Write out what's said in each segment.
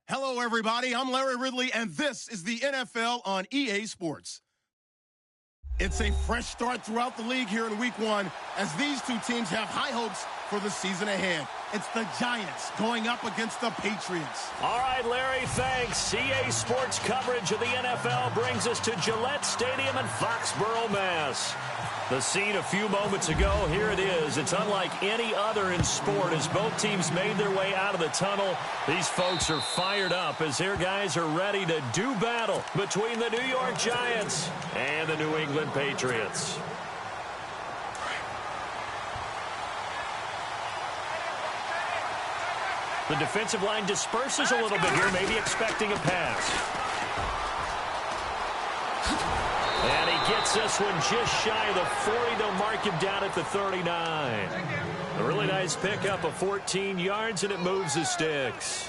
Hello, everybody. I'm Larry Ridley, and this is the NFL on EA Sports. It's a fresh start throughout the league here in Week 1 as these two teams have high hopes for the season ahead. It's the Giants going up against the Patriots. All right, Larry, thanks. EA Sports coverage of the NFL brings us to Gillette Stadium in Foxborough, Mass. The scene a few moments ago, here it is. It's unlike any other in sport as both teams made their way out of the tunnel. These folks are fired up as their guys are ready to do battle between the New York Giants and the New England Patriots. The defensive line disperses a little bit here, maybe expecting a pass. And he gets this one just shy of the 40. They'll mark him down at the 39. A really nice pickup of 14 yards, and it moves the sticks.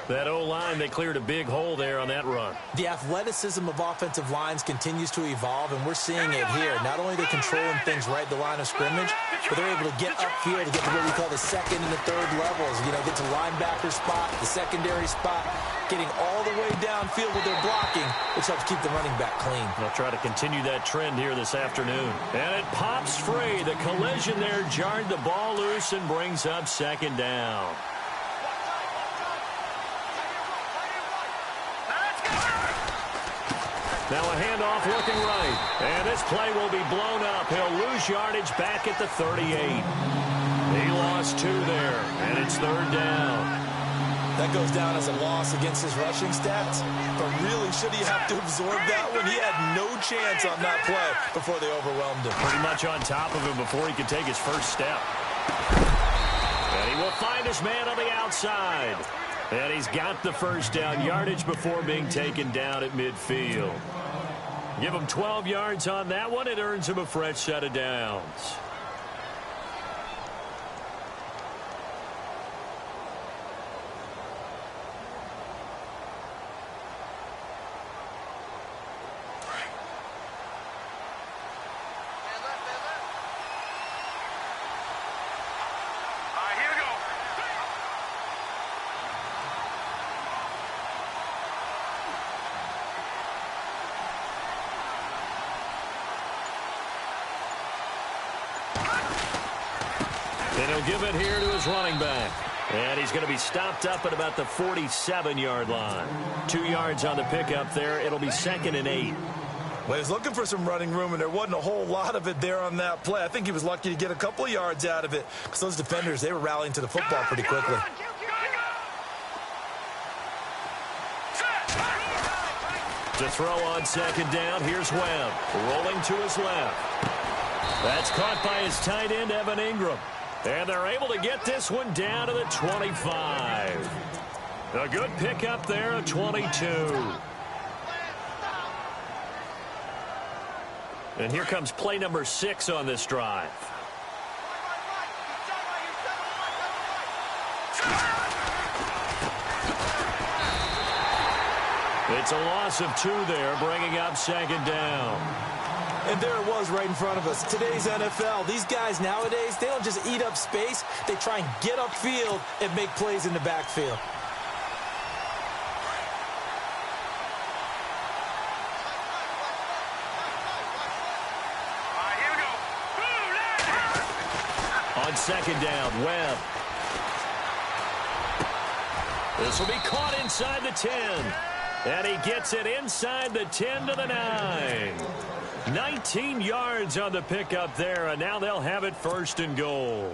That O-line, they cleared a big hole there on that run. The athleticism of offensive lines continues to evolve, and we're seeing it here. Not only are they controlling things right at the line of scrimmage, but they're able to get upfield to get to what we call the second and the third levels. You know, get to linebacker spot, the secondary spot, getting all the way downfield with their blocking, which helps keep the running back clean. They'll try to continue that trend here this afternoon. And it pops free. The collision there jarred the ball loose and brings up second down. Now a handoff looking right. And this play will be blown up. He'll lose yardage back at the 38. He lost 2 there, and it's third down. That goes down as a loss against his rushing stats. But really, should he have to absorb that one? He had no chance on that play before they overwhelmed him. Pretty much on top of him before he could take his first step. And he will find his man on the outside. And he's got the first down yardage before being taken down at midfield. Give him 12 yards on that one. It earns him a fresh set of downs. And he'll give it here to his running back. And he's going to be stopped up at about the 47-yard line. 2 yards on the pickup there. It'll be 2nd and 8. Well, he's looking for some running room, and there wasn't a whole lot of it there on that play. I think he was lucky to get a couple of yards out of it because those defenders, they were rallying to the football pretty quickly. To throw on second down, here's Webb. Rolling to his left. That's caught by his tight end, Evan Ingram. And they're able to get this one down to the 25. A good pickup there, a 22. And here comes play number 6 on this drive. It's a loss of 2 there, bringing up second down. And there it was right in front of us. Today's NFL, these guys nowadays, they don't just eat up space. They try and get upfield and make plays in the backfield. On second down, Webb. This will be caught inside the 10. And he gets it inside the 10 to the 9. 19 yards on the pickup there, and now they'll have it 1st and goal.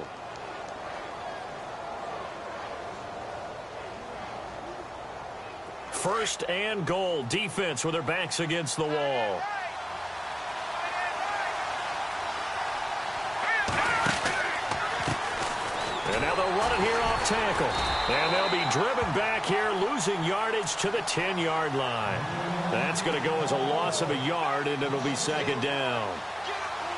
First and goal, defense with their backs against the wall. And now they'll run it here off tackle. And they'll be driven back here, losing yardage to the 10-yard line. That's going to go as a loss of a yard, and it'll be second down.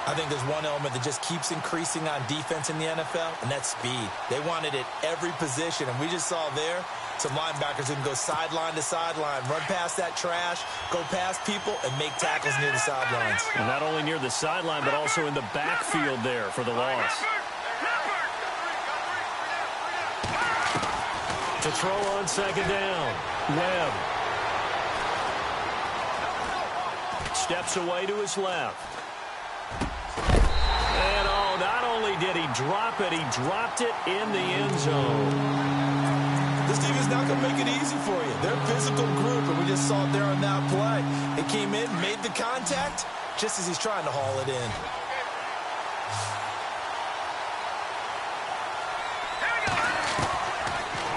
I think there's one element that just keeps increasing on defense in the NFL, and that's speed. They want it at every position, and we just saw there some linebackers who can go sideline to sideline, run past that trash, go past people, and make tackles near the sidelines. And not only near the sideline, but also in the backfield there for the loss. To To throw on second down. Webb. Steps away to his left. And not only did he drop it, he dropped it in the end zone. This team is not going to make it easy for you. They're a physical group, and we just saw it there on that play. It came in, made the contact, just as he's trying to haul it in.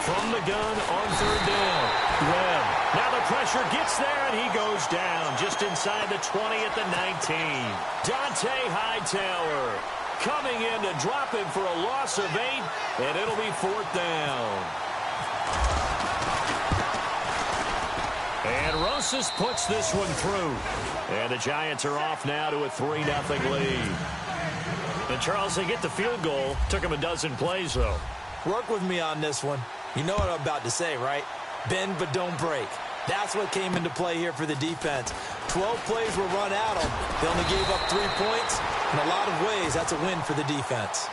From the gun on third down. Webb. Now the pressure gets there, and he goes down just inside the 20 at the 19. Dante Hightower coming in to drop him for a loss of 8, and it'll be fourth down. And Rosas puts this one through. And the Giants are off now to a 3-0 lead. And Charles, they get the field goal. Took him a dozen plays, though. Work with me on this one. You know what I'm about to say, right? Bend but don't break. That's what came into play here for the defense. 12 plays were run at them. They only gave up 3 points. In a lot of ways, that's a win for the defense.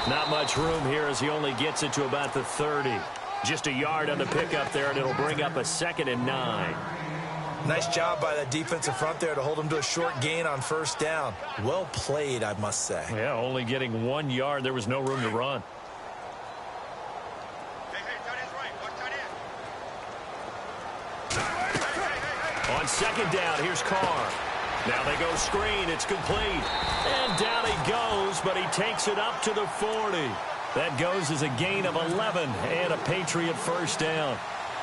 Not much room here as he only gets it to about the 30. Just a yard on the pickup there, and it'll bring up a 2nd and 9. Nice job by that defensive front there to hold him to a short gain on first down. Well played, I must say. Yeah, only getting 1 yard. There was no room to run. On second down, here's Carr. Now they go screen. It's complete. And down he goes, but he takes it up to the 40. That goes as a gain of 11 and a Patriot first down.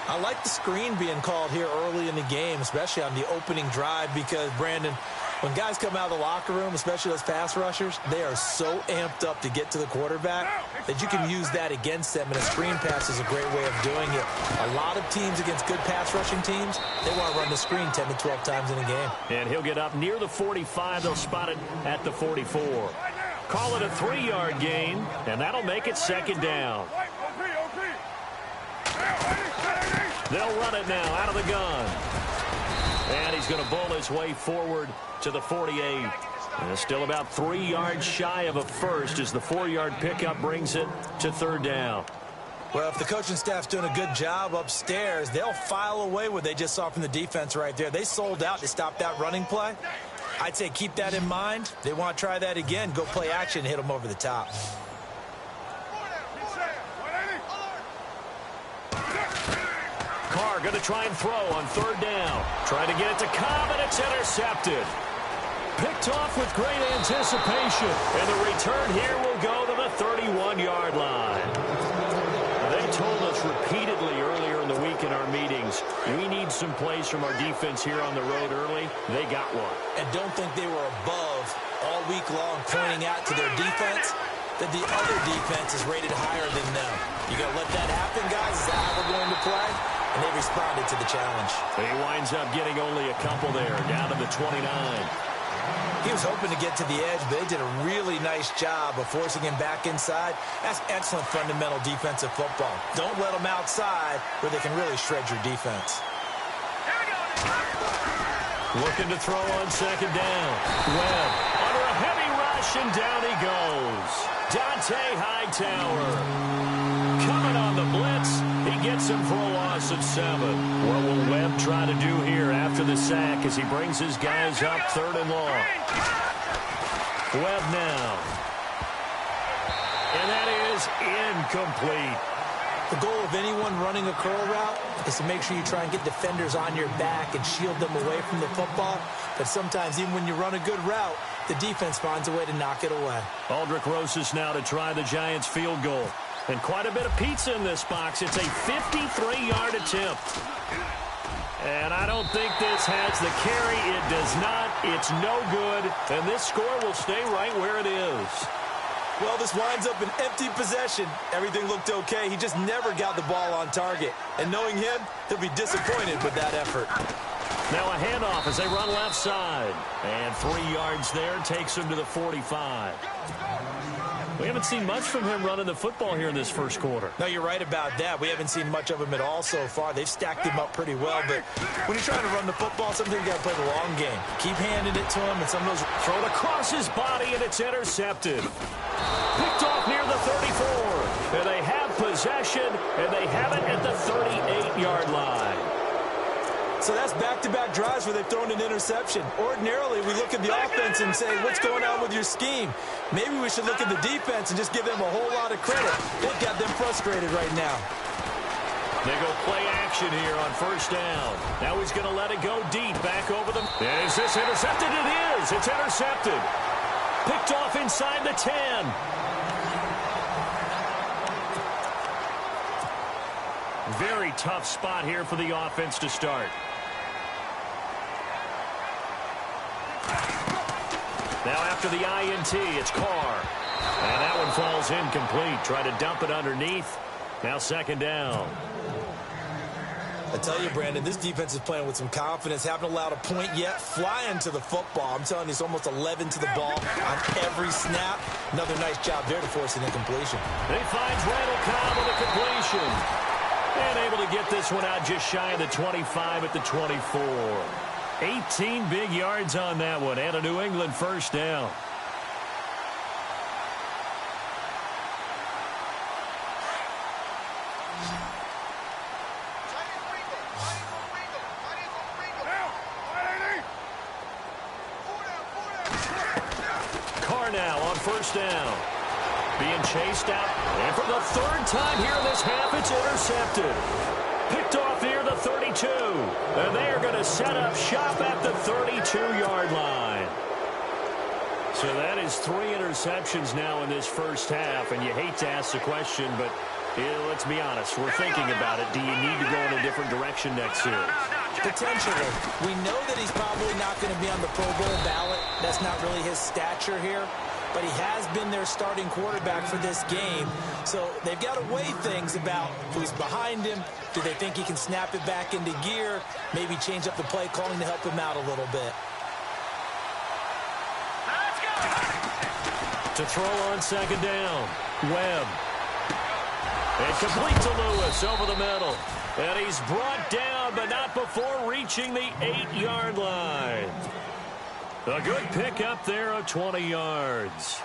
I like the screen being called here early in the game, especially on the opening drive, because, Brandon, when guys come out of the locker room, especially those pass rushers, they are so amped up to get to the quarterback that you can use that against them, and a screen pass is a great way of doing it. A lot of teams against good pass rushing teams, they want to run the screen 10 to 12 times in a game. And he'll get up near the 45. They'll spot it at the 44. Call it a 3-yard gain, and that'll make it second down. They'll run it now out of the gun. And he's going to bowl his way forward to the 48. And still about 3 yards shy of a first as the 4-yard pickup brings it to third down. Well, if the coaching staff's doing a good job upstairs, they'll file away what they just saw from the defense right there. They sold out to stop that running play. I'd say keep that in mind. They want to try that again. Go play action and hit them over the top. Carr going to try and throw on third down. Trying to get it to Cobb, and it's intercepted. Picked off with great anticipation. And the return here will go to the 31-yard line. They told us repeatedly earlier in the week in our meetings, we need some plays from our defense here on the road early. They got one. And don't think they were above all week long pointing out to their defense that the other defense is rated higher than them. You got to let that happen, guys. Is that how we're going to play? And they responded to the challenge. He winds up getting only a couple there, down to the 29. He was hoping to get to the edge, but they did a really nice job of forcing him back inside. That's excellent fundamental defensive football. Don't let them outside where they can really shred your defense. Looking to throw on second down. Webb under a heavy rush, and down he goes. Dante Hightower coming on the blitz. He gets him for a loss of 7. What will Webb try to do here after the sack as he brings his guys up third and long? Webb now. And that is incomplete. The goal of anyone running a curl route is to make sure you try and get defenders on your back and shield them away from the football. But sometimes even when you run a good route, the defense finds a way to knock it away. Aldrich Rosas now to try the Giants field goal. And quite a bit of pizza in this box. It's a 53-yard attempt. And I don't think this has the carry. It does not. It's no good. And this score will stay right where it is. Well, this winds up an empty possession. Everything looked okay. He just never got the ball on target. And knowing him, he'll be disappointed with that effort. Now a handoff as they run left side. And 3 yards there takes him to the 45. We haven't seen much from him running the football here in this first quarter. No, you're right about that. We haven't seen much of him at all so far. They've stacked him up pretty well, but when you're trying to run the football, sometimes you got to play the long game. Keep handing it to him, and some of those... Thrown across his body, and it's intercepted. Picked off near the 34. And they have possession, and they have it at the 38-yard line. So that's back-to-back drives where they've thrown an interception. Ordinarily, we look at the offense and say, what's going on with your scheme? Maybe we should look at the defense and just give them a whole lot of credit. They've got them frustrated right now. They go play action here on first down. Now he's going to let it go deep back over them. Is this intercepted? It is. It's intercepted. Picked off inside the 10. Very tough spot here for the offense to start. Now after the INT, it's Carr. And that one falls incomplete. Try to dump it underneath. Now second down. I tell you, Brandon, this defense is playing with some confidence. Haven't allowed a point yet. Flying to the football. I'm telling you, it's almost 11 to the ball on every snap. Another nice job there to force an incompletion. He finds Randall Cobb with a completion. And able to get this one out just shy of the 25 at the 24. 18 big yards on that one, and a New England first down. Carr now on first down. Being chased out, and for the third time here in this half, it's intercepted. Picked off near the 32, and they are going to set up shop at the 32-yard line. So that is 3 interceptions now in this first half, and you hate to ask the question, but let's be honest, we're thinking about it. Do you need to go in a different direction next series? Potentially. We know that he's probably not going to be on the Pro Bowl ballot. That's not really his stature here. But he has been their starting quarterback for this game. So they've got to weigh things about who's behind him. Do they think he can snap it back into gear? Maybe change up the play calling to help him out a little bit. To throw on second down, Webb. And complete to Lewis over the middle. And he's brought down, but not before reaching the 8-yard line. A good pickup there of 20 yards.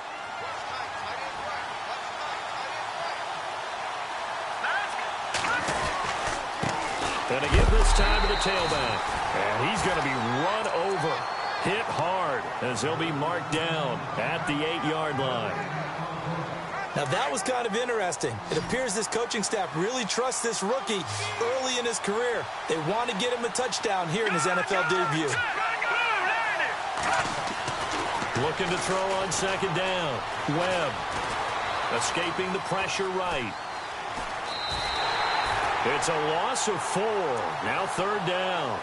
And again this time to the tailback. And he's going to be run over, hit hard, as he'll be marked down at the 8-yard line. Now that was kind of interesting. It appears this coaching staff really trusts this rookie early in his career. They want to get him a touchdown here in his NFL debut. Looking to throw on second down. Webb escaping the pressure right. It's a loss of 4. Now third down.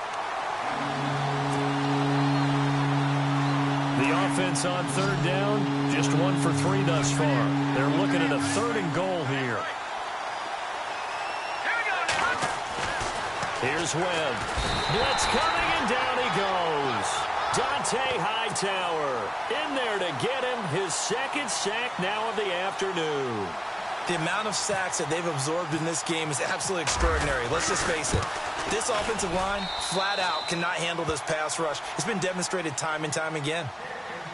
The offense on third down, just 1 for 3 thus far. They're looking at a 3rd and goal here. Here's Webb. Blitz coming, and down he goes. Dante Hightower in there to get him his 2nd sack now of the afternoon. The amount of sacks that they've absorbed in this game is absolutely extraordinary. Let's just face it. This offensive line, flat out, cannot handle this pass rush. It's been demonstrated time and time again.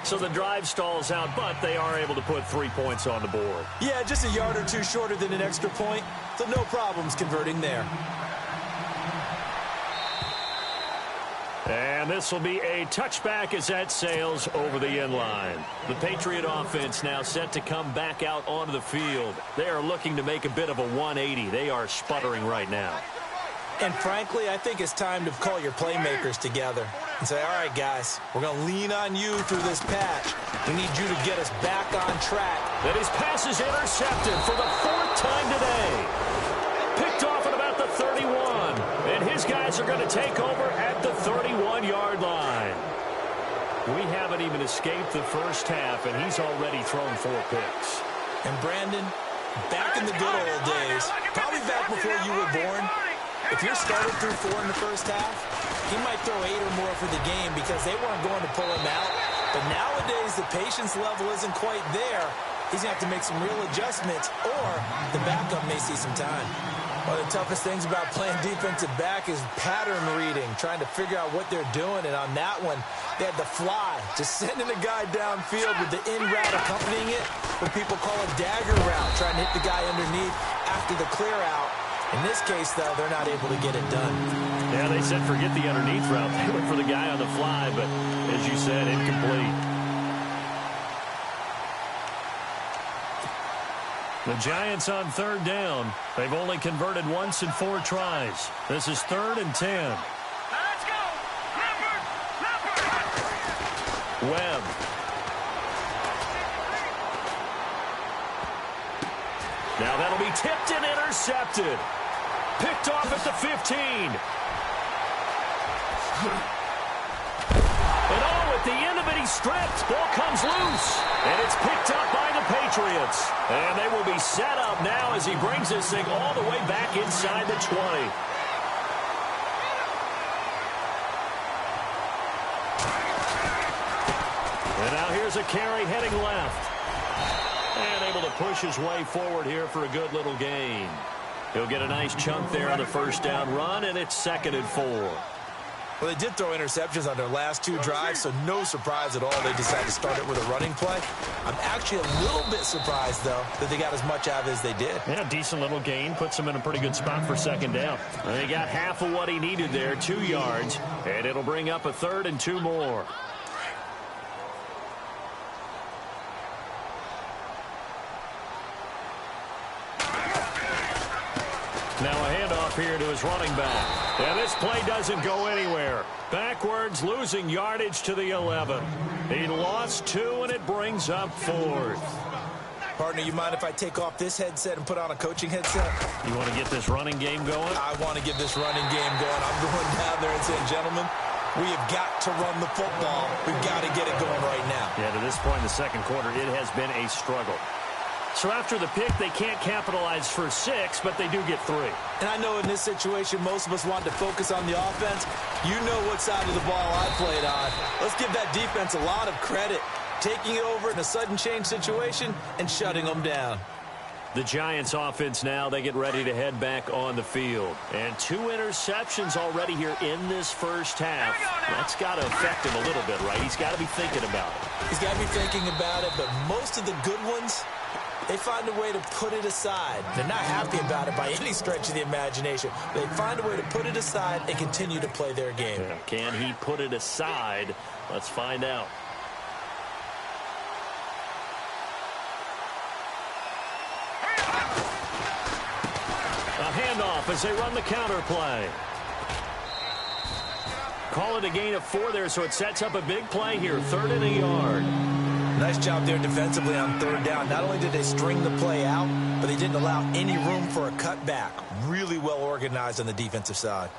So the drive stalls out, but they are able to put 3 points on the board. Yeah, just a yard or 2 shorter than an extra point, so no problems converting there. And this will be a touchback as that sails over the end line. The Patriot offense now set to come back out onto the field. They are looking to make a bit of a 180. They are sputtering right now. And frankly, I think it's time to call your playmakers together and say, all right, guys, we're going to lean on you through this patch. We need you to get us back on track. And his pass is intercepted for the 4th time today. Picked off at about the 31. And his guys are going to take over at the 31-yard line. We haven't even escaped the first half, and he's already thrown 4 picks. And Brandon, back in the good old days, probably back before you were born, if you're started through 4 in the first half, he might throw 8 or more for the game because they weren't going to pull him out. But nowadays, the patience level isn't quite there. he's going to have to make some real adjustments, or the backup may see some time. One of the toughest things about playing defensive back is pattern reading, trying to figure out what they're doing. And on that one, they had the fly, just sending a guy downfield with the in route accompanying it, what people call a dagger route, trying to hit the guy underneath after the clear out. In this case, though, they're not able to get it done. Yeah, they said forget the underneath route. They went for the guy on the fly, but as you said, incomplete. The Giants on third down. They've only converted once in 4 tries. This is 3rd and 10. Let's go! Leopard! Webb. Now that'll be tipped and intercepted. Picked off at the 15. And at the end of it, he's stripped. Ball comes loose. And it's picked up by the Patriots. And they will be set up now as he brings this thing all the way back inside the 20. And now here's a carry heading left. And able to push his way forward here for a good little gain. He'll get a nice chunk there on the first down run, and it's 2nd and 4. Well, they did throw interceptions on their last 2 drives, so no surprise at all they decided to start it with a running play. I'm actually a little bit surprised, though, that they got as much out of it as they did. Yeah, decent little gain. Puts him in a pretty good spot for 2nd down. And they got half of what he needed there, 2 yards, and it'll bring up a 3rd and 2 more. Now a handoff here to his running back. And this play doesn't go anywhere. Backwards, losing yardage to the 11. He lost 2, and it brings up 4th. Partner, you mind if I take off this headset and put on a coaching headset? You want to get this running game going? I want to get this running game going. I'm going down there and saying, gentlemen, we have got to run the football. We've got to get it going right now. Yeah, to this point in the second quarter, it has been a struggle. So after the pick, they can't capitalize for 6, but they do get 3. And I know in this situation, most of us want to focus on the offense. You know what side of the ball I played on. Let's give that defense a lot of credit. Taking it over in a sudden change situation and shutting them down. The Giants offense now, they get ready to head back on the field. And 2 interceptions already here in this first half. That's got to affect him a little bit, right? He's got to be thinking about it. He's got to be thinking about it, but most of the good ones, they find a way to put it aside. They're not happy about it by any stretch of the imagination. They find a way to put it aside and continue to play their game. Yeah. Can he put it aside? Let's find out. A handoff as they run the counter play. Call it a gain of 4 there, so it sets up a big play here. 3rd and a yard. Nice job there defensively on 3rd down. Not only did they string the play out, but they didn't allow any room for a cutback. Really well organized on the defensive side.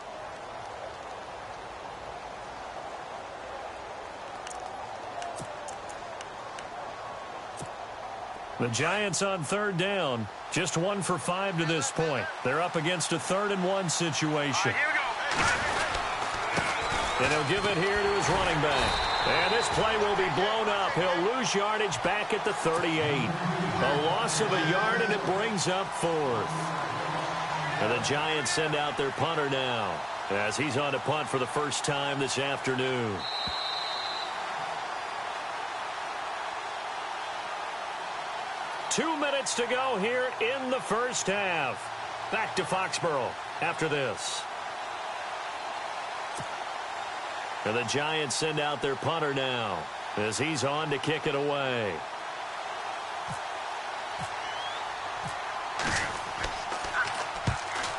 The Giants on 3rd down. Just 1 for 5 to this point. They're up against a 3rd and 1 situation. And he'll give it here to his running back. And this play will be blown up. He'll lose yardage back at the 38. A loss of a yard, and it brings up 4th. And the Giants send out their punter now as he's on to punt for the first time this afternoon. Two minutes to go here in the first half. Back to Foxborough after this. And the Giants send out their punter now as he's on to kick it away.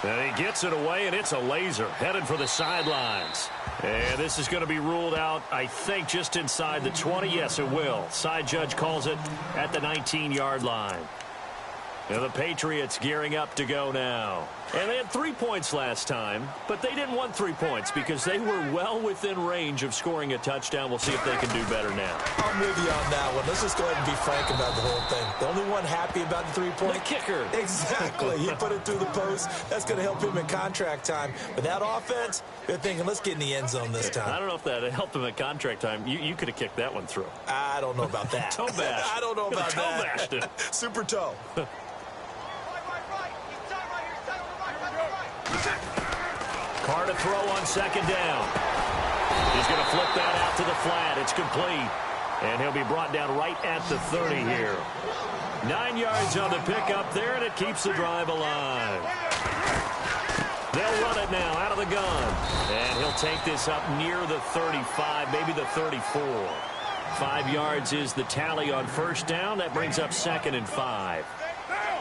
And he gets it away, and it's a laser headed for the sidelines. And this is going to be ruled out, I think, just inside the 20. Yes, it will. Side judge calls it at the 19-yard line. And the Patriots gearing up to go now. And they had 3 points last time, but they didn't want 3 points because they were well within range of scoring a touchdown. We'll see if they can do better now. I'm with you on that one. Let's just go ahead and be frank about the whole thing. The only one happy about the 3-point? The kicker. Exactly. He put it through the post. That's going to help him in contract time. But that offense, they're thinking, let's get in the end zone this time. I don't know if that helped him at contract time. You could have kicked that one through. I don't know about that. Toe bash. I don't know about toe that. Bashed it. Super toe. Carr to throw on second down. He's going to flip that out to the flat. It's complete. And he'll be brought down right at the 30 here. 9 yards on the pickup there, and it keeps the drive alive. They'll run it now out of the gun. And he'll take this up near the 35, maybe the 34. 5 yards is the tally on first down. That brings up 2nd and 5.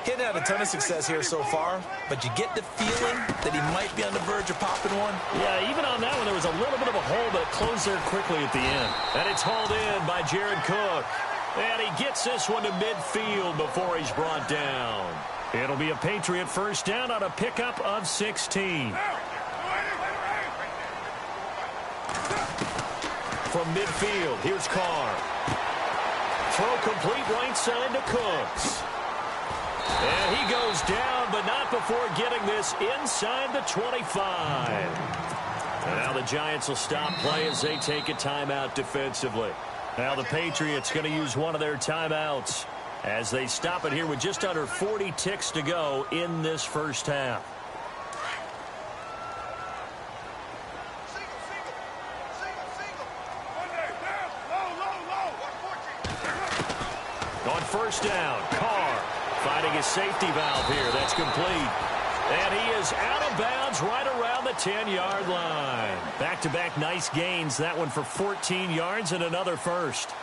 He hadn't had a ton of success here so far, but you get the feeling that he might be on the verge of popping one. Yeah, even on that one, there was a little bit of a hole, but it closed there quickly at the end. And it's hauled in by Jared Cook. And he gets this one to midfield before he's brought down. It'll be a Patriot first down on a pickup of 16. From midfield, here's Carr. Throw complete right side to Cooks. And he goes down, but not before getting this inside the 25. And now the Giants will stop play as they take a timeout defensively. Now the Patriots going to use one of their timeouts as they stop it here with just under 40 ticks to go in this first half. On first down, Carr finding his safety valve here. That's complete. And he is out of bounds right around the 10-yard line. Back-to-back nice gains. That one for 14 yards and another first.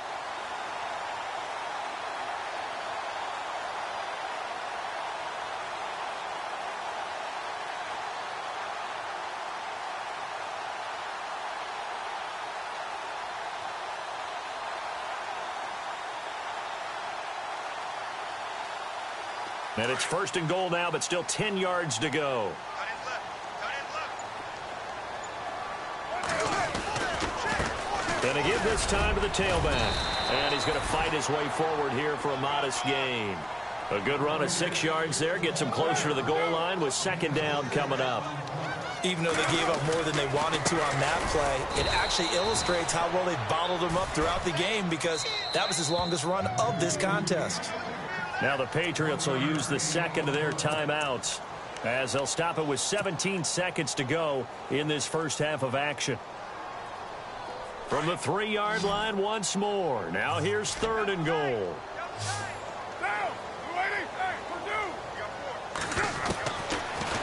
And it's 1st and goal now, but still 10 yards to go. And again this time to the tailback. And he's going to fight his way forward here for a modest gain. A good run of 6 yards there. Gets him closer to the goal line with 2nd down coming up. Even though they gave up more than they wanted to on that play, it actually illustrates how well they bottled him up throughout the game because that was his longest run of this contest. Now the Patriots will use the second of their timeouts as they'll stop it with 17 seconds to go in this first half of action. From the 3-yard line once more. Now here's 3rd and goal.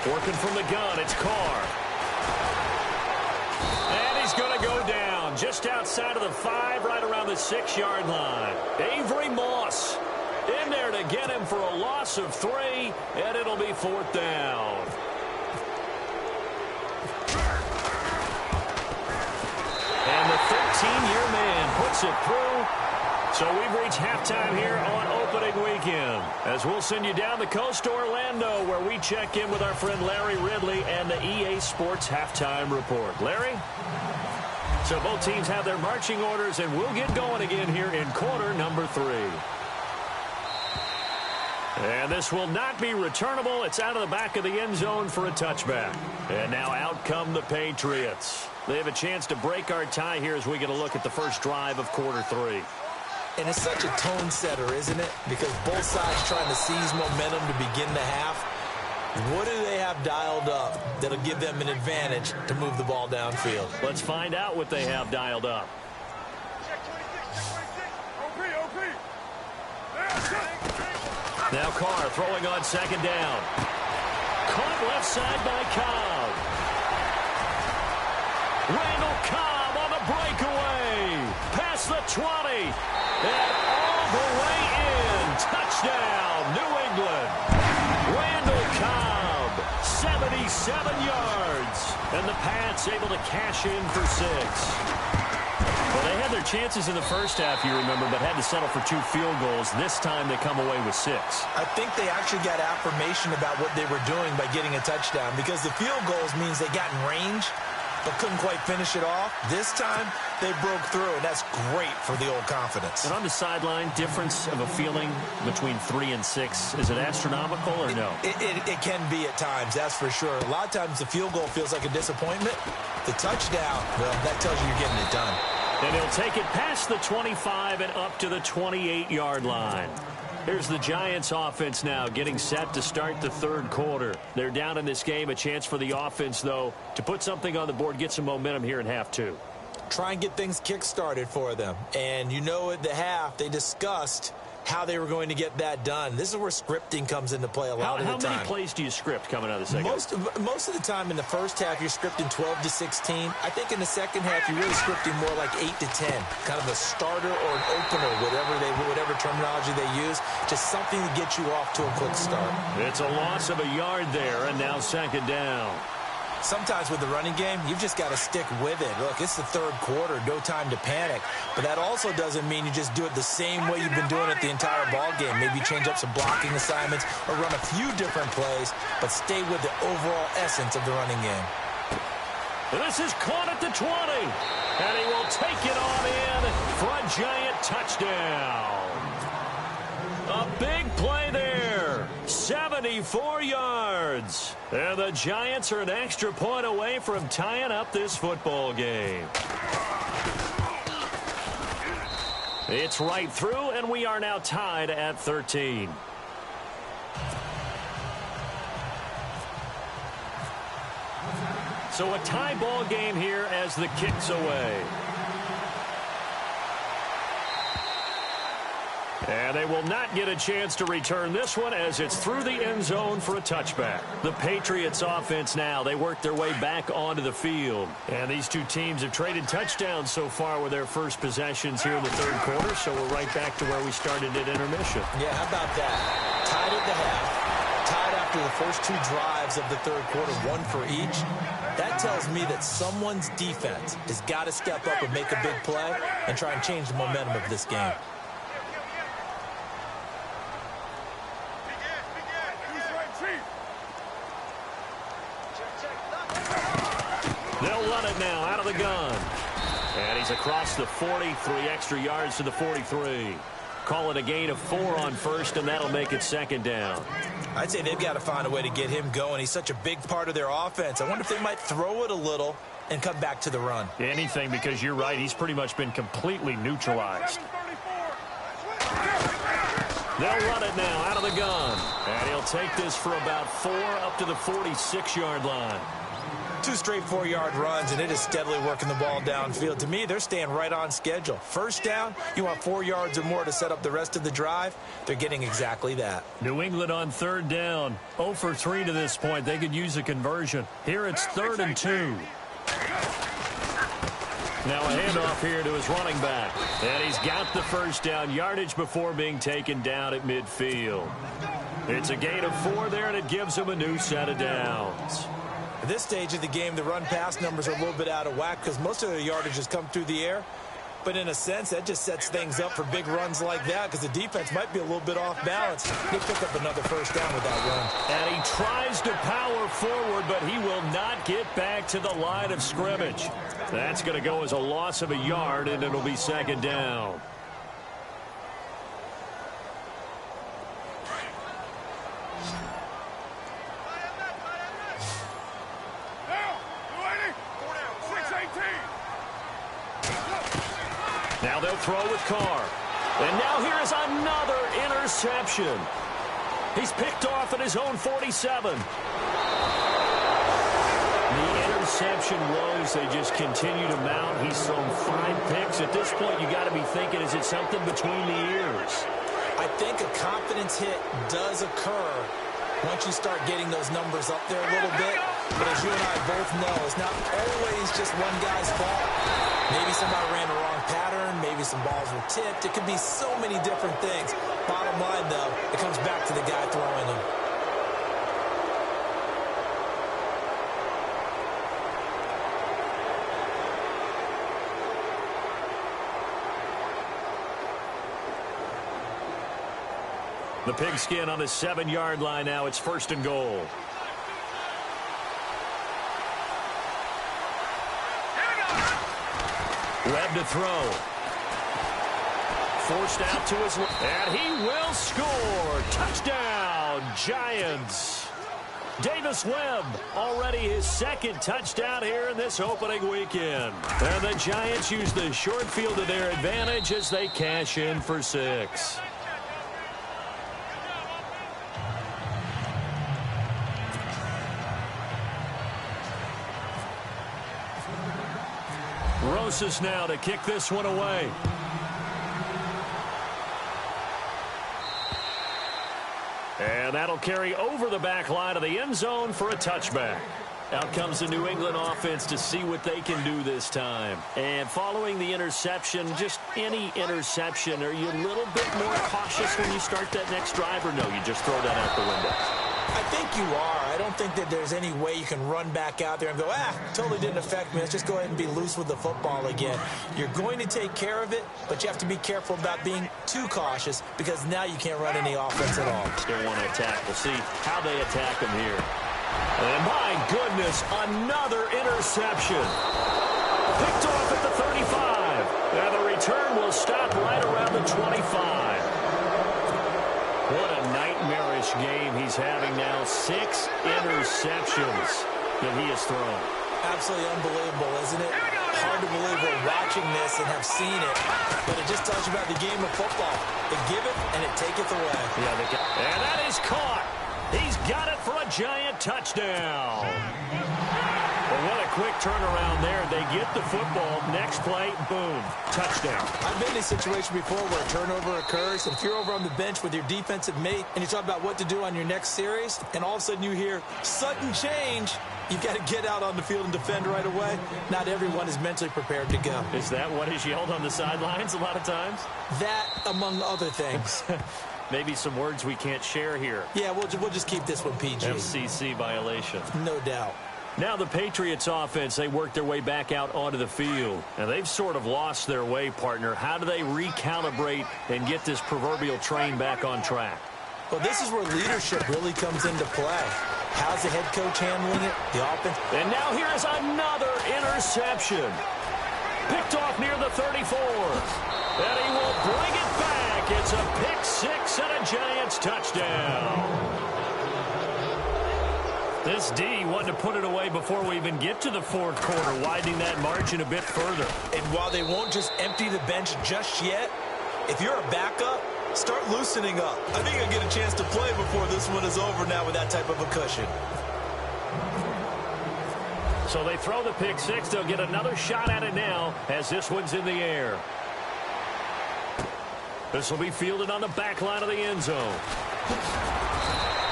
Working from the gun, it's Carr. And he's going to go down just outside of the 5, right around the 6-yard line. Avery Moss in there to get him for a loss of 3, and it'll be 4th down. And the 13-year man puts it through. So we've reached halftime here on opening weekend, as we'll send you down the coast to Orlando, where we check in with our friend Larry Ridley and the EA Sports Halftime Report. Larry? So both teams have their marching orders, and we'll get going again here in quarter number 3. And this will not be returnable. It's out of the back of the end zone for a touchback. And now out come the Patriots. They have a chance to break our tie here as we get a look at the first drive of quarter 3. And it's such a tone setter, isn't it? Because both sides trying to seize momentum to begin the half. What do they have dialed up that'll give them an advantage to move the ball downfield? Let's find out what they have dialed up. Now Carr throwing on 2nd down. Caught left side by Cobb. Randall Cobb on the breakaway. Past the 20. And all the way in. Touchdown, New England. Randall Cobb, 77 yards. And the Pats able to cash in for 6. Well, they had the their chances in the first half, you remember, but had to settle for 2 field goals. This time they come away with 6. I think they actually got affirmation about what they were doing by getting a touchdown, because the field goals means they got in range but couldn't quite finish it off. This time, they broke through, and that's great for the old confidence. And on the sideline, difference of a feeling between 3 and 6, is it astronomical or no? It can be at times, that's for sure. A lot of times the field goal feels like a disappointment. The touchdown, well, that tells you you're getting it done. And he'll take it past the 25 and up to the 28-yard line. Here's the Giants offense now getting set to start the third quarter. They're down in this game. A chance for the offense, though, to put something on the board, get some momentum here in half 2. Try and get things kick-started for them. And you know at the half, they discussed how they were going to get that done. This is where scripting comes into play a lot of the time. How many plays do you script coming out of the second? Most of the time in the first half, you're scripting 12 to 16. I think in the second half, you're really scripting more like 8 to 10. Kind of a starter or an opener, whatever terminology they use. Just something to get you off to a quick start. It's a loss of a yard there, and now second down. Sometimes with the running game, you've just got to stick with it. Look, it's the third quarter, no time to panic. But that also doesn't mean you just do it the same way you've been doing it the entire ball game. Maybe change up some blocking assignments or run a few different plays, but stay with the overall essence of the running game. This is caught at the 20, and he will take it on in for a Giant touchdown. A big play there, 74 yards. And the Giants are an extra point away from tying up this football game. It's right through, and we are now tied at 13. So a tie ball game here as the kick's away. And they will not get a chance to return this one as it's through the end zone for a touchback. The Patriots offense now, they work their way back onto the field. And these two teams have traded touchdowns so far with their first possessions here in the third quarter, so we're right back to where we started at intermission. Yeah, how about that? Tied at the half, tied after the first 2 drives of the third quarter, 1 for each. That tells me that someone's defense has got to step up and make a big play and try and change the momentum of this game. They'll run it now out of the gun. And he's across the 40, 3 extra yards to the 43. Call it a gain of 4 on first, and that'll make it second down. I'd say they've got to find a way to get him going. He's such a big part of their offense. I wonder if they might throw it a little and come back to the run. Anything, because you're right. He's pretty much been completely neutralized. They'll run it now out of the gun. And he'll take this for about 4 up to the 46-yard line. 2 straight 4-yard runs, and it is steadily working the ball downfield. To me, they're staying right on schedule. First down, you want 4 yards or more to set up the rest of the drive. They're getting exactly that. New England on third down. 0 for 3 to this point. They could use a conversion. Here it's 3rd and 2. Now a handoff here to his running back. And he's got the first down, yardage before being taken down at midfield. It's a gain of 4 there, and it gives him a new set of downs. At this stage of the game, the run-pass numbers are a little bit out of whack because most of their yardage has come through the air. But in a sense, that just sets things up for big runs like that because the defense might be a little bit off balance. He'll pick up another first down with that run. And he tries to power forward, but he will not get back to the line of scrimmage. That's going to go as a loss of a yard, and it'll be second down. Now they'll throw with Carr. And now here is another interception. He's picked off at his own 47. The interception woes, they just continue to mount. He's thrown 5 picks. At this point, you got to be thinking, is it something between the ears? I think a confidence hit does occur once you start getting those numbers up there a little bit. But as you and I both know, it's not always just one guy's fault. Maybe somebody ran the wrong pattern. Maybe some balls were tipped. It could be so many different things. Bottom line, though, it comes back to the guy throwing them. The Pigskin on the 7-yard line now. It's 1st and goal. Webb to throw. Forced out to his left. And he will score. Touchdown, Giants. Davis Webb, already his 2nd touchdown here in this opening weekend. And the Giants use the short field to their advantage as they cash in for 6. Rosas now to kick this one away. And that'll carry over the back line of the end zone for a touchback. Out comes the New England offense to see what they can do this time. And following the interception, just any interception, are you a little bit more cautious when you start that next drive, or no, you just throw that out the window? I think you are. I don't think that there's any way you can run back out there and go, totally didn't affect me. Let's just go ahead and be loose with the football again. You're going to take care of it, but you have to be careful about being too cautious because now you can't run any offense at all. They want to attack. We'll see how they attack them here. And my goodness, another interception. Picked off at the 35. And the return will stop right around the 25. What a nightmarish game he's having now. 6 interceptions that he has thrown. Absolutely unbelievable, isn't it? Hard to believe we're watching this and have seen it, but it just tells you about the game of football. It giveth and it taketh away. Yeah, and that is caught. He's got it for a Giant touchdown. Well, what a quick turnaround there. They get the football. Next play, boom, touchdown. I've been in a situation before where a turnover occurs, and if you're over on the bench with your defensive mate and you talk about what to do on your next series, and all of a sudden you hear sudden change, you've got to get out on the field and defend right away. Not everyone is mentally prepared to go. Is that what is yelled on the sidelines a lot of times? That, among other things. Maybe some words we can't share here. Yeah, we'll just keep this one PG. FCC violation. No doubt. Now the Patriots offense, they work their way back out onto the field. And they've sort of lost their way, partner. How do they recalibrate and get this proverbial train back on track? Well, this is where leadership really comes into play. How's the head coach handling it? The offense. And now here is another interception. Picked off near the 34. And he will bring it back. It's a pick 6 and a Giants touchdown. This D wanted to put it away before we even get to the 4th quarter, widening that margin a bit further. And while they won't just empty the bench just yet, if you're a backup, start loosening up. I think you'll get a chance to play before this one is over now with that type of a cushion. So they throw the pick 6. They'll get another shot at it now as this one's in the air. This will be fielded on the back line of the end zone.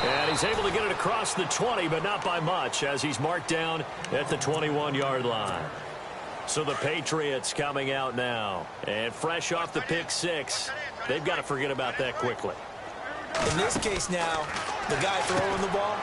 And he's able to get it across the 20, but not by much, as he's marked down at the 21-yard line. So the Patriots coming out now. And fresh off the pick 6, they've got to forget about that quickly. In this case now, the guy throwing the ball,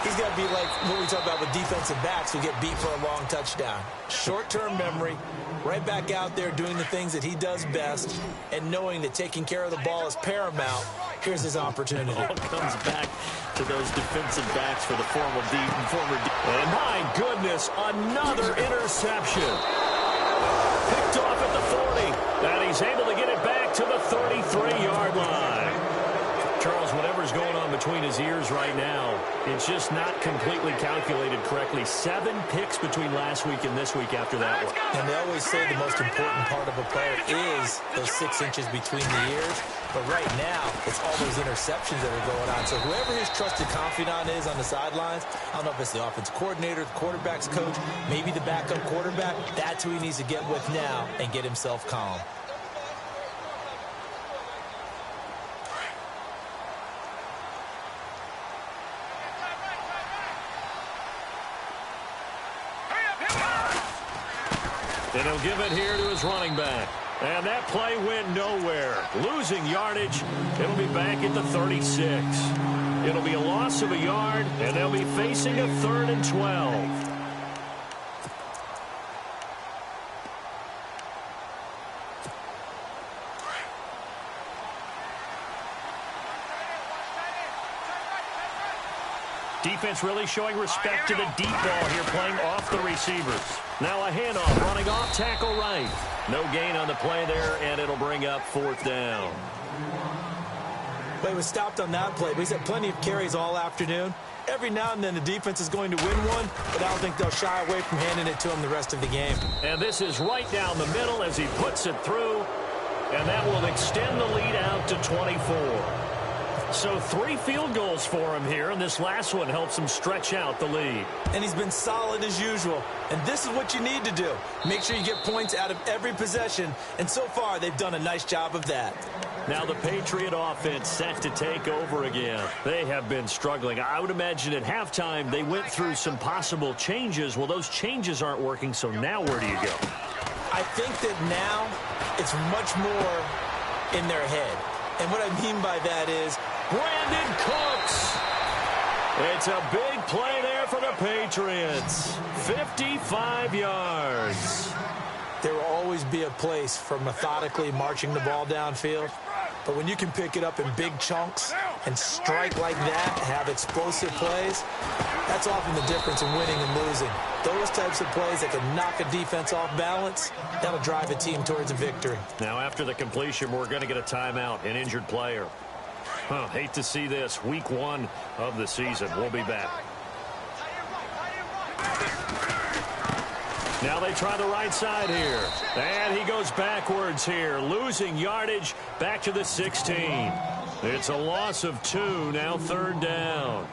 he's got to be like what we talk about with defensive backs who get beat for a long touchdown. Short-term memory, right back out there doing the things that he does best, and knowing that taking care of the ball is paramount. Here's his opportunity. It all comes back to those defensive backs for the former D. And my goodness, another interception. Picked off at the 40. And he's able to get it back to the 33-yard line. Charles, whatever's going on between his ears right now, it's just not completely calculated correctly. 7 picks between last week and this week after that one. And they always say the most important part of a player is those 6 inches between the ears. But right now, it's all those interceptions that are going on. So whoever his trusted confidant is on the sidelines, I don't know if it's the offense coordinator, the quarterback's coach, maybe the backup quarterback, that's who he needs to get with now and get himself calm. And he'll give it here to his running back. And that play went nowhere. Losing yardage. It'll be back at the 36. It'll be a loss of a yard, and they'll be facing a 3rd and 12. Defense really showing respect to the deep ball here, playing off the receivers. Now a handoff, running off, tackle right. No gain on the play there, and it'll bring up 4th down. But he was stopped on that play, but he's had plenty of carries all afternoon. Every now and then the defense is going to win one, but I don't think they'll shy away from handing it to him the rest of the game. And this is right down the middle as he puts it through, and that will extend the lead out to 24. So 3 field goals for him here, and this last one helps him stretch out the lead. And he's been solid as usual. And this is what you need to do. Make sure you get points out of every possession. And so far, they've done a nice job of that. Now the Patriot offense set to take over again. They have been struggling. I would imagine at halftime they went through some possible changes. Well, those changes aren't working, so now where do you go? I think that now it's much more in their head. And what I mean by that is Brandon Cooks. It's a big play there for the Patriots. 55 yards. there will always be a place for methodically marching the ball downfield. But when you can pick it up in big chunks and strike like that, have explosive plays, that's often the difference in winning and losing. Those types of plays that can knock a defense off balance, that'll drive a team towards a victory. Now, after the completion, we're going to get a timeout, an injured player. Hate to see this. Week 1 of the season. We'll be back. Now they try the right side here. And he goes backwards here, losing yardage back to the 16. It's a loss of 2, now 3rd down.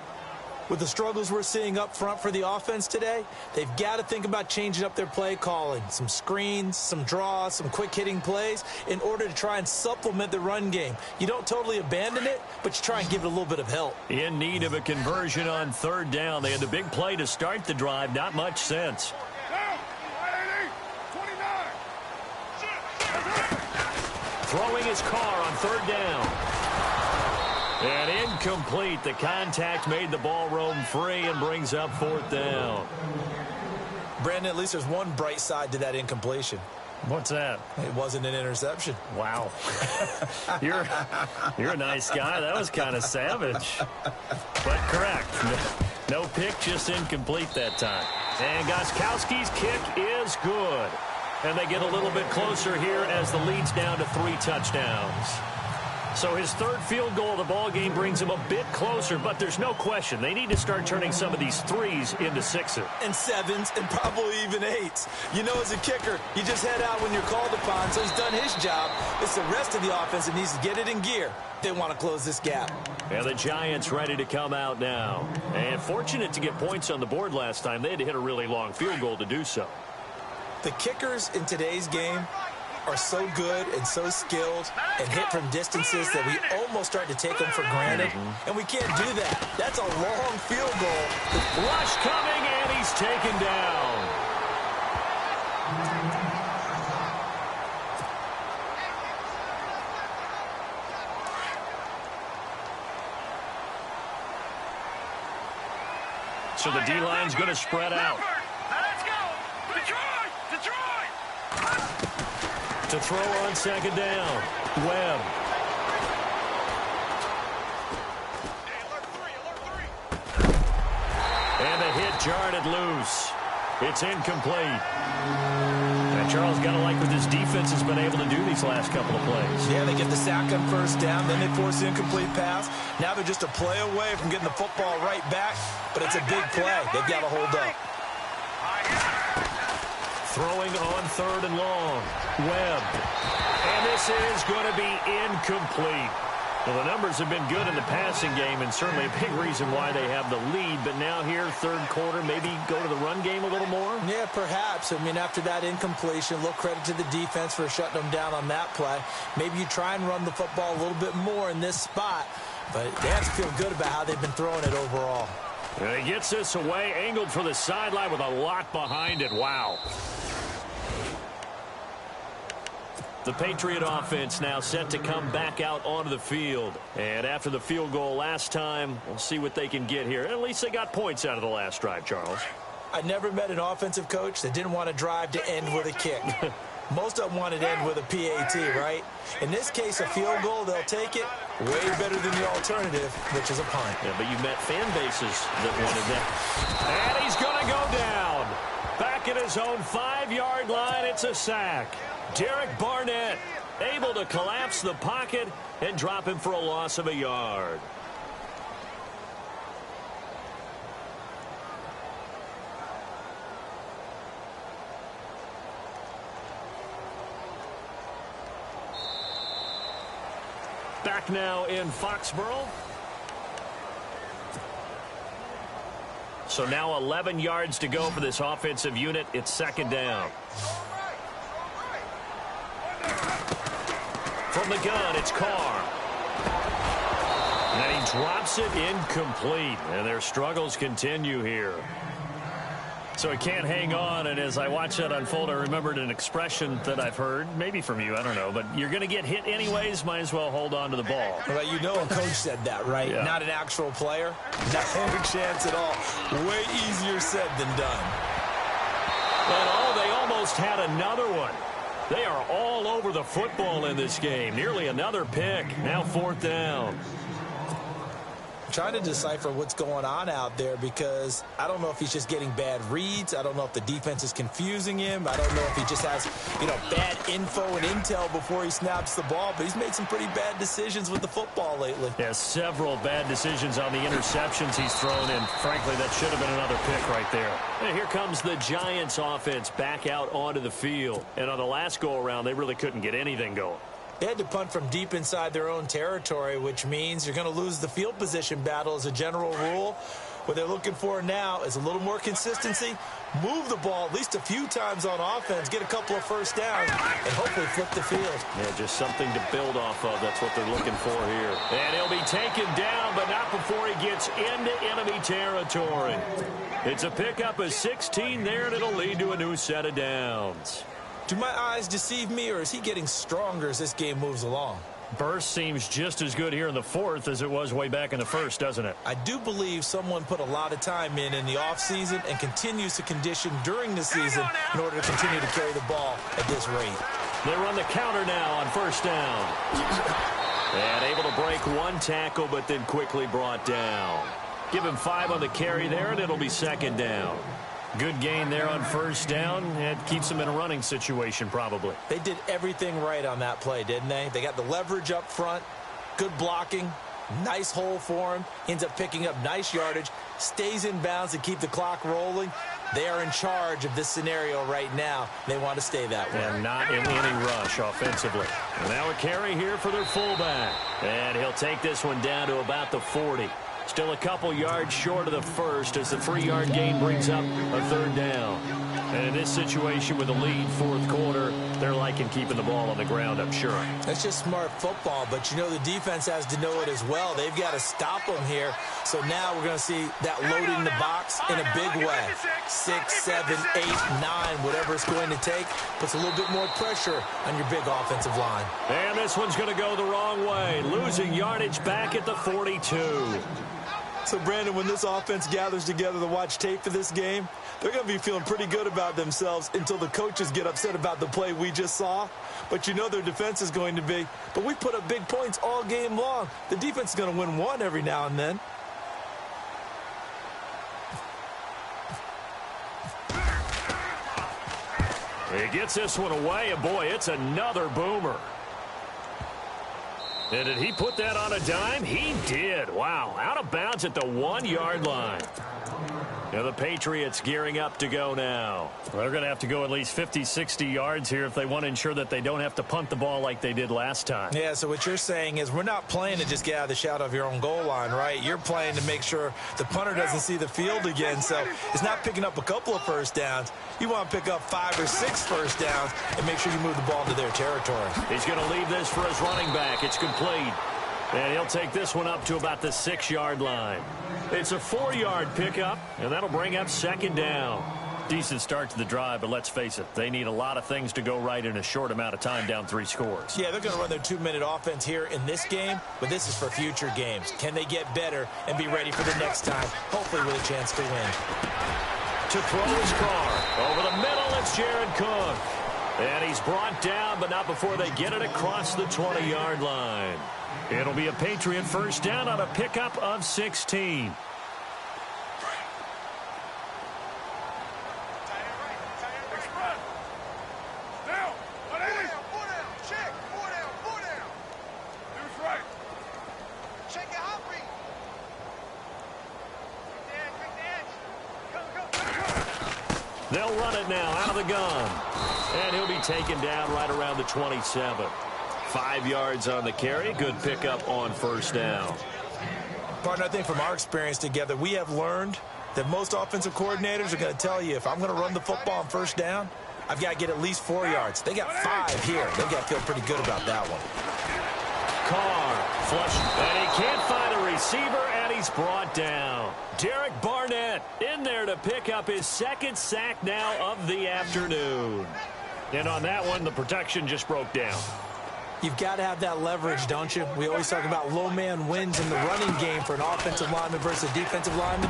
With the struggles we're seeing up front for the offense today, they've got to think about changing up their play calling. Some screens, some draws, some quick-hitting plays in order to try and supplement the run game. You don't totally abandon it, but you try and give it a little bit of help. In need of a conversion on 3rd down. They had the big play to start the drive. Not much sense. Throwing his car on 3rd down. And incomplete. The contact made the ball roam free and brings up 4th down. Brandon, at least there's one bright side to that incompletion. What's that? It wasn't an interception. Wow. You're a nice guy. That was kind of savage. But correct. No pick, just incomplete that time. And Gostkowski's kick is good. And they get a little bit closer here as the lead's down to 3 touchdowns. So his 3rd field goal of the ball game brings him a bit closer, but there's no question they need to start turning some of these 3s into 6s. And 7s and probably even 8s. You know, as a kicker, you just head out when you're called upon, so he's done his job. It's the rest of the offense that needs to get it in gear. They want to close this gap. And the Giants ready to come out now. And fortunate to get points on the board last time. They had to hit a really long field goal to do so. The kickers in today's game are so good and so skilled and hit from distances that we almost start to take them for granted. And we can't do that. That's a long field goal. Rush coming, and he's taken down. So the D-line's going to spread out. Let's go! Detroit! To throw on 2nd down. Webb. And the hit jarred it loose. It's incomplete. And Charles, got to like what this defense has been able to do these last couple of plays. Yeah, they get the sack on 1st down, then they force the incomplete pass. Now they're just a play away from getting the football right back, but it's a big play. They've got to hold up. Throwing on 3rd and long. Webb. And this is going to be incomplete. Well, the numbers have been good in the passing game, and certainly a big reason why they have the lead. But now here, 3rd quarter, maybe go to the run game a little more? Yeah, perhaps. I mean, after that incompletion, a little credit to the defense for shutting them down on that play. Maybe you try and run the football a little bit more in this spot. But they have to feel good about how they've been throwing it overall. And he gets this away, angled for the sideline with a lot behind it. Wow. The Patriot offense now set to come back out onto the field. And after the field goal last time, we'll see what they can get here. At least they got points out of the last drive, Charles. I never met an offensive coach that didn't want to drive to end with a kick. Most of them want it end with a PAT, right? In this case, a field goal, they'll take it way better than the alternative, which is a punt. Yeah, but you met fan bases that wanted that. And he's going to go down. Back at his own 5-yard line, it's a sack. Derek Barnett able to collapse the pocket and drop him for a loss of a yard. Back now in Foxborough. So now 11 yards to go for this offensive unit. It's second down. From the gun, it's Carr. And he drops it incomplete. And their struggles continue here. So he can't hang on, and as I watch that unfold, I remembered an expression that I've heard, maybe from you, I don't know, but you're going to get hit anyways, might as well hold on to the ball. Well, you know a coach said that, right? Yeah. Not an actual player. Not a chance at all. Way easier said than done. But they almost had another one. They are all over the football in this game. Nearly another pick. Now fourth down. Trying to decipher what's going on out there because I don't know if he's just getting bad reads. I don't know if the defense is confusing him. I don't know if he just has, bad info and intel before he snaps the ball. But he's made some pretty bad decisions with the football lately. Yeah, several bad decisions on the interceptions he's thrown in. Frankly, that should have been another pick right there. And here comes the Giants offense back out onto the field. And on the last go-around, they really couldn't get anything going. They had to punt from deep inside their own territory, which means you're going to lose the field position battle as a general rule. What they're looking for now is a little more consistency, move the ball at least a few times on offense, get a couple of first downs, and hopefully flip the field. Yeah, just something to build off of. That's what they're looking for here. And he'll be taken down, but not before he gets into enemy territory. It's a pickup of 16 there, and it'll lead to a new set of downs. Do my eyes deceive me, or is he getting stronger as this game moves along? Burst seems just as good here in the fourth as it was way back in the first, doesn't it? I do believe someone put a lot of time in the offseason and continues to condition during the season in order to continue to carry the ball at this rate. They run the counter now on first down. And able to break one tackle, but then quickly brought down. Give him 5 on the carry there, and it'll be second down. Good gain there on first down. It keeps them in a running situation, probably. They did everything right on that play, didn't they? They got the leverage up front, good blocking, nice hole for him, ends up picking up nice yardage, stays in bounds to keep the clock rolling. They are in charge of this scenario right now. They want to stay that way. And not in any rush offensively. And now a carry here for their fullback. And he'll take this one down to about the 40. Still a couple yards short of the first as the 3-yard gain brings up a third down. And in this situation with the lead fourth quarter, they're liking keeping the ball on the ground, I'm sure. That's just smart football, but the defense has to know it as well. They've got to stop them here. So now we're going to see that loading the box in a big way. 6, 7, 8, 9, whatever it's going to take, puts a little bit more pressure on your big offensive line. And this one's going to go the wrong way, losing yardage back at the 42. So, Brandon, when this offense gathers together to watch tape for this game, they're going to be feeling pretty good about themselves until the coaches get upset about the play we just saw. But their defense is going to be, but we put up big points all game long. The defense is going to win one every now and then. He gets this one away, and boy, it's another boomer. And did he put that on a dime? He did. Wow, out of bounds at the 1-yard line. Now the Patriots gearing up to go now. They're going to have to go at least 50, 60 yards here if they want to ensure that they don't have to punt the ball like they did last time. Yeah, so what you're saying is we're not playing to just get out of the shadow of your own goal line, right? You're playing to make sure the punter doesn't see the field again. So it's not picking up a couple of first downs. You want to pick up 5 or 6 first downs and make sure you move the ball to their territory. He's going to leave this for his running back. It's complete. And he'll take this one up to about the 6-yard line. It's a 4-yard pickup, and that'll bring up second down. Decent start to the drive, but let's face it, they need a lot of things to go right in a short amount of time, down 3 scores. Yeah, they're going to run their 2-minute offense here in this game, but this is for future games. Can they get better and be ready for the next time, hopefully with a chance to win? To throw his car. Over the middle, it's Jared Cook. And he's brought down, but not before they get it across the 20-yard line. It'll be a Patriot first down on a pickup of 16. They'll run it now out of the gun. And he'll be taken down right around the 27. 5 yards on the carry. Good pickup on first down. Partner, I think from our experience together, we have learned that most offensive coordinators are going to tell you, if I'm going to run the football on first down, I've got to get at least 4 yards. They got 5 here. They've got to feel pretty good about that one. Carr flush, and he can't find a receiver, and he's brought down. Derek Barnett in there to pick up his second sack now of the afternoon. And on that one, the protection just broke down. You've got to have that leverage, don't you? We always talk about low man wins in the running game for an offensive lineman versus a defensive lineman.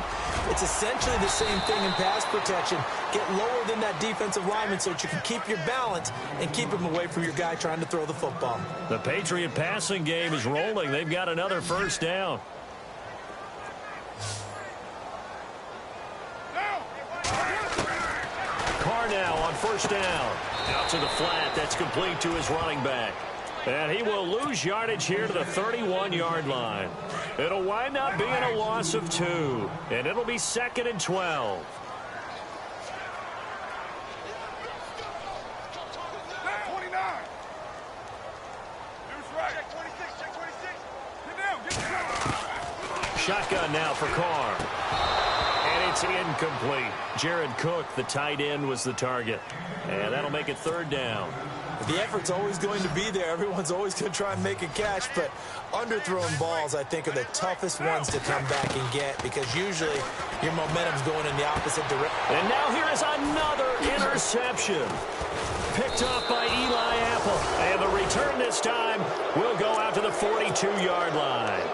It's essentially the same thing in pass protection. Get lower than that defensive lineman so that you can keep your balance and keep him away from your guy trying to throw the football. The Patriot passing game is rolling. They've got another first down. Carr now on first down. Out to the flat. That's complete to his running back. And he will lose yardage here to the 31-yard line. It'll wind up being a loss of 2. And it'll be 2nd and 12. Shotgun now for Carr. And it's incomplete. Jared Cook, the tight end, was the target. And that'll make it 3rd down. The effort's always going to be there. Everyone's always going to try and make a catch, but underthrown balls, I think, are the toughest ones to come back and get because usually your momentum's going in the opposite direction. And now here is another interception. Picked off by Eli Apple. And the return this time will go out to the 42-yard line.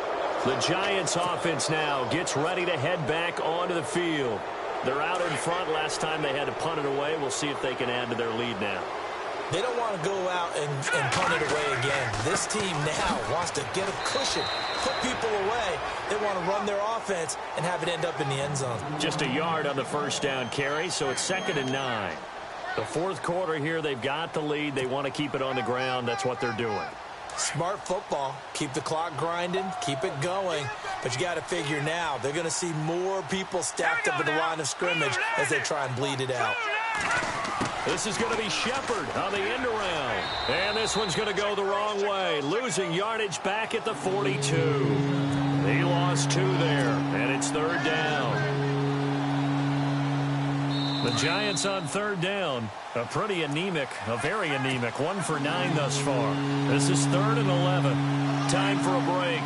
The Giants offense now gets ready to head back onto the field. They're out in front. Last time they had to punt it away. We'll see if they can add to their lead now. They don't want to go out and punt it away again. This team now wants to get a cushion, put people away. They want to run their offense and have it end up in the end zone. Just a yard on the first down carry, so it's 2nd and 9. The 4th quarter here, they've got the lead. They want to keep it on the ground. That's what they're doing. Smart football. Keep the clock grinding. Keep it going. But you got to figure now, they're going to see more people stacked up at the line of scrimmage as they try and bleed it out. This is going to be Shepard on the end around. And this one's going to go the wrong way. Losing yardage back at the 42. He lost 2 there, and it's 3rd down. The Giants on 3rd down. A pretty anemic, a very anemic. 1 for 9 thus far. This is 3rd and 11. Time for a break.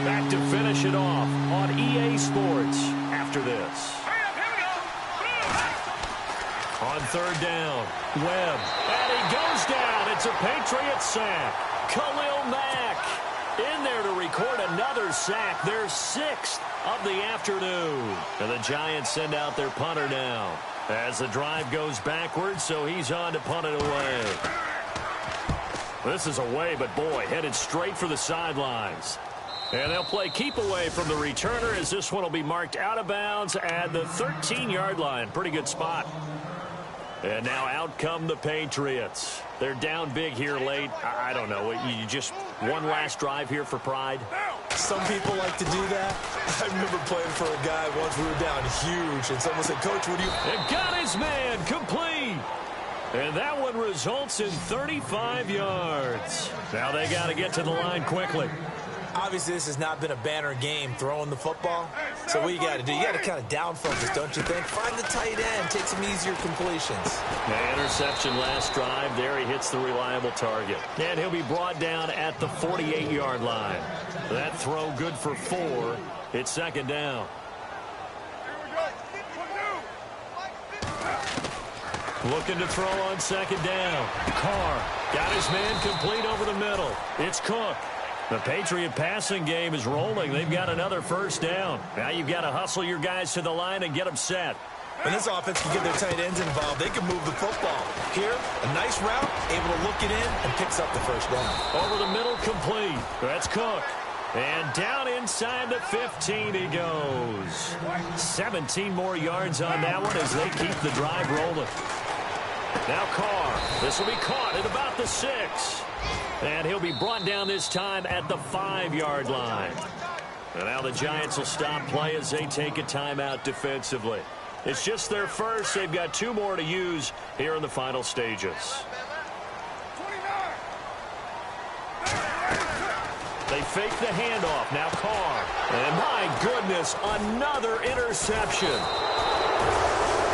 Back to finish it off on EA Sports after this. On 3rd down, Webb. And he goes down. It's a Patriots sack. Khalil Mack in there to record another sack. Their 6th of the afternoon. And the Giants send out their punter now. As the drive goes backwards, so he's on to punt it away. This is away, but boy, headed straight for the sidelines. And they'll play keep away from the returner as this one will be marked out of bounds at the 13-yard line. Pretty good spot. And now out come the Patriots. They're down big here late. I don't know. You just one last drive here for pride? Some people like to do that. I remember playing for a guy once we were down huge, and someone said, Coach, what do you... And got his man complete. And that one results in 35 yards. Now they got to get to the line quickly. Obviously, this has not been a banner game throwing the football. So what you got to do, you got to kind of down focus, don't you think? Find the tight end, take some easier completions. The interception last drive. There he hits the reliable target. And he'll be brought down at the 48-yard line. That throw good for 4. It's 2nd down. Looking to throw on 2nd down. Carr got his man complete over the middle. It's Cook. The Patriot passing game is rolling. They've got another first down. Now you've got to hustle your guys to the line and get them set. When this offense can get their tight ends involved, they can move the football. Here, a nice route, able to look it in, and picks up the first down. Over the middle, complete. That's Cook. And down inside the 15 he goes. 17 more yards on that one as they keep the drive rolling. Now Carr. This will be caught at about the 6. And he'll be brought down this time at the 5-yard line. And now the Giants will stop play as they take a timeout defensively. It's just their first. They've got 2 more to use here in the final stages. They fake the handoff. Now Carr. And my goodness, another interception.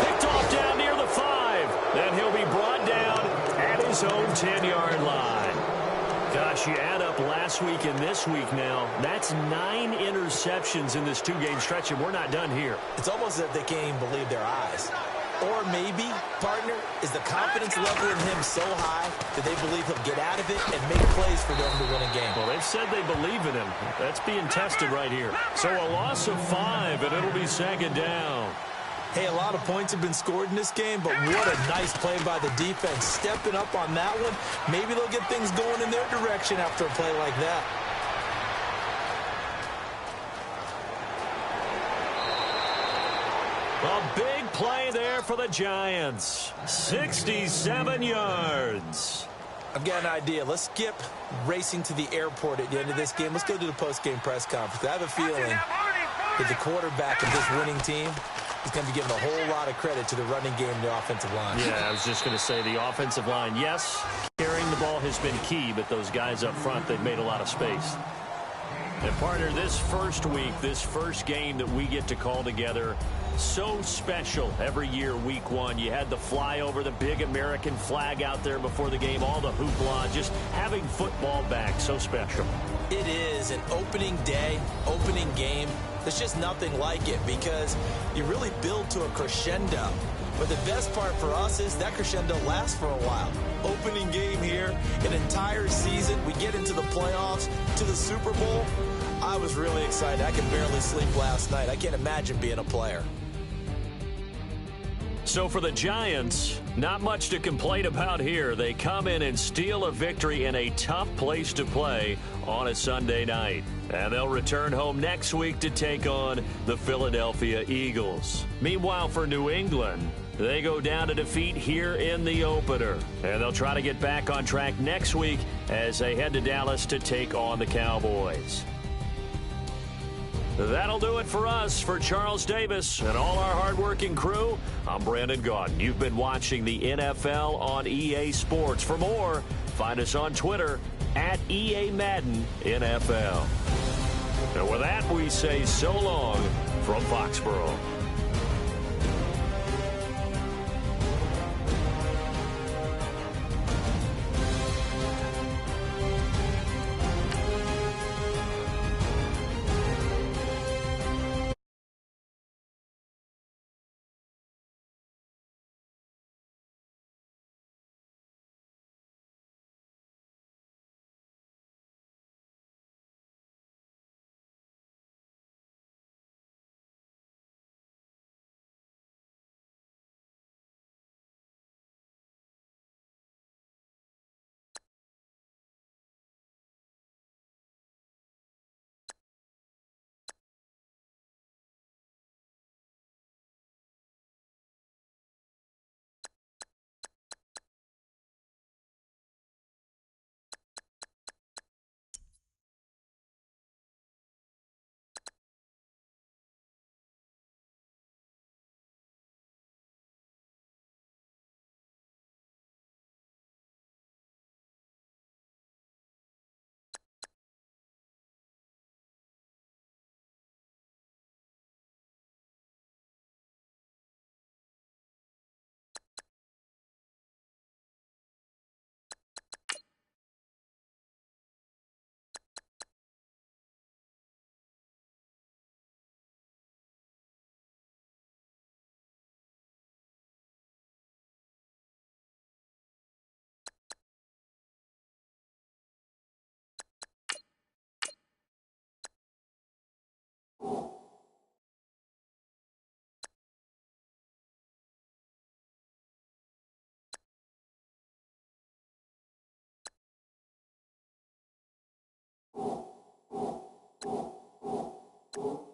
Picked off down near the 5. Then he'll be brought down at his own 10-yard line. Gosh, you add up last week and this week now. That's 9 interceptions in this 2-game stretch, and we're not done here. It's almost as if they can't even believe their eyes. Or maybe, partner, is the confidence level in him so high that they believe he'll get out of it and make plays for them to win a game. Well, they've said they believe in him. That's being tested right here. So a loss of 5, and it'll be 2nd down. Hey, a lot of points have been scored in this game, but what a nice play by the defense. Stepping up on that one, maybe they'll get things going in their direction after a play like that. A big play there for the Giants. 67 yards. I've got an idea. Let's skip racing to the airport at the end of this game. Let's go to the post-game press conference. I have a feeling that the quarterback of this winning team is going to be giving a whole lot of credit to the running game and the offensive line. Yeah, I was just going to say the offensive line, yes, carrying the ball has been key, but those guys up front, they've made a lot of space. And, partner, this first week, this first game that we get to call together, so special every year, week 1. You had the flyover, the big American flag out there before the game, all the hoopla, just having football back, so special. It is an opening day, opening game. There's just nothing like it because you really build to a crescendo. But the best part for us is that crescendo lasts for a while. Opening game here, an entire season. We get into the playoffs, to the Super Bowl. I was really excited. I could barely sleep last night. I can't imagine being a player. So for the Giants, not much to complain about here. They come in and steal a victory in a tough place to play on a Sunday night. And they'll return home next week to take on the Philadelphia Eagles. Meanwhile, for New England, they go down to defeat here in the opener. And they'll try to get back on track next week as they head to Dallas to take on the Cowboys. That'll do it for us. For Charles Davis and all our hardworking crew, I'm Brandon Gaudin. You've been watching the NFL on EA Sports. For more, find us on Twitter at EA Madden NFL. And with that, we say so long from Foxborough. Bye.